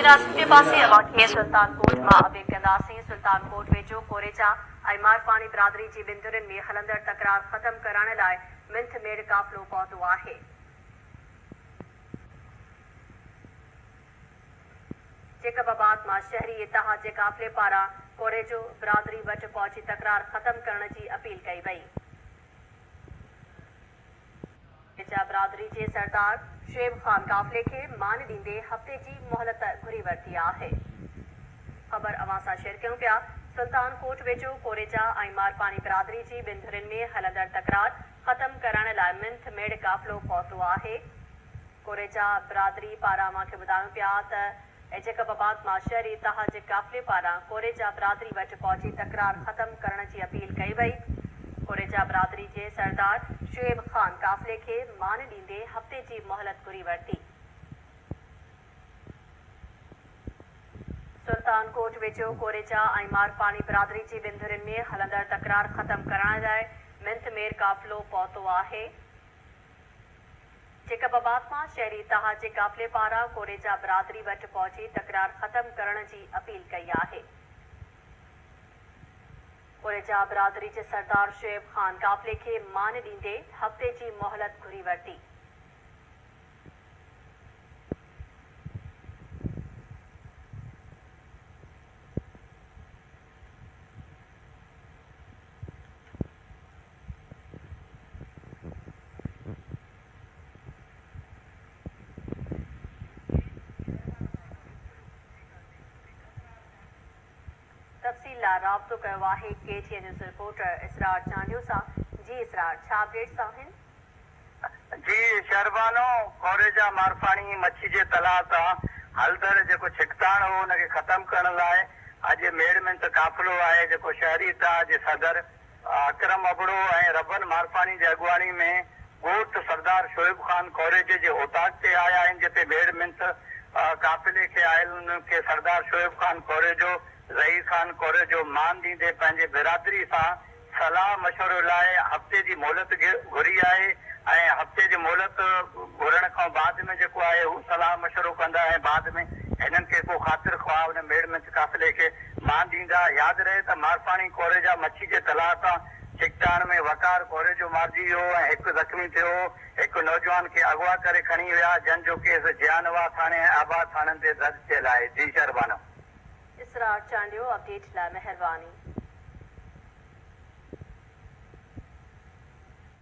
ईंदासीं ॿिए पासे अवांखे सुल्तानकोट मां अपडेट कंदासीं। सुल्तानकोट वेझो कोरेचा ऐं मारपाणी बिरादरी जी बिंदुरनि में हलंदड़ तकरार ख़त्म करण लाइ मिंथ मेड़ काफ़िलो पहुतो आहे। जेकबाबाद मां शहरी इतिहाद जे काफ़िले पारां कोरेजो बिरादरी वटि पहुची तकरार ख़त्म करण जी अपील कई वई। बिरादरी जे सरदार शुएब ख़ान काफ़िले खे मान ॾींदे हफ़्ते जी मोहलत घुरी वरिती आहे। ख़बर अवां सां शेयर कयूं पिया। सुल्तानकोट वेझो कोरेजा ऐं मारपाणी बिरादरी जी बिंदुरनि में हलंदड़ तकरार ख़त्म करण लाइ मिंथ मेड़ काफ़िलो पहुतो आहे। कोरेजा बिरादरी पारां मूंखे ॿुधायूं पिया त जेकबाबाद मां शहरी इतिहाद जे काफ़िले पारां कोरेजा बिरादरी वटि पहुची तकरार ख़त्म करण जी अपील कई वई। कोरेजा बिरादरी जे सरदार शुएब ख़ान काफ़िले खे मान ॾींदे हफ़्ते जी मोहलत घुरी वरिती। सुल्तानकोट वेझो कोरेजा ऐं मारपाणी बिरादरी जी बिंदुरनि में हलंदड़ तकरार ख़त्म करण लाइ मिंथ मेड़ काफ़िलो पहुतो आहे। जेकबाबाद मां शहरी इतिहाद जे काफ़िले पारां कोरेजा बिरादरी वटि पहुची तकरार ख़त्म करण जी अपील कई आहे। कोरेजा बिरादरी जे सरदार शुएब ख़ान काफ़िले खे मान ॾींदे हफ़्ते जी मोहलत घुरी वरिती। तफ़सील लाइ राब्तो कयो आहे KTN न्यूज़ रिपोर्टर इसरार चांडियो सां। जी इसरार, छा अपडेट्स आहिनि? जी शहरबानो, कोरेजा मारपाणी मच्छी जे तलाउ तां हलंदड़ जेको छिकताण हो हुनखे ख़त्म करण लाइ अॼु मेड़ में काफ़िलो आहे जेको शहरी इतिहाद जे सदर अकरम अबड़ो ऐं रबन मारपाणी जी अॻुवाणी में ॻोठ सरदार शुएब ख़ान कोरेजे जे ओताक ते आया आहिनि, जिते मेड़ मिंथ काफ़िले खे आयल उनखे सरदार शुएब ख़ान कोरेजो ज़हीर ख़ान कोरेजो मान ॾींदे पंहिंजे बिरादरी सां सलाह मशवरो लाइ हफ़्ते जी मोहलत घुरी आहे ऐं हफ़्ते जी मोहलत घुरण खां बाद में जेको आहे हू सलाह मशवरो कंदा ऐं बाद में हिननि खे को ख़ातिर ख़्वाह हुन मेड़ मिंथ काफ़िले खे मान ॾींदा। यादि रहे त मारपाणी कोरेजा मच्छी जे तलाउ तां छिकताण में वकार कोरेजो मारिजी वियो ऐं हिकु ज़ख़्मी थियो। हिकु नौजवान खे अगवा करे खणी विया, जंहिंजो केस जियानवा थाणे ऐं आबाद थाणनि ते दर्ज थियल आहे। जी शहरबानो। इसरार चांडियो, अपडेट लाइ महिरबानी।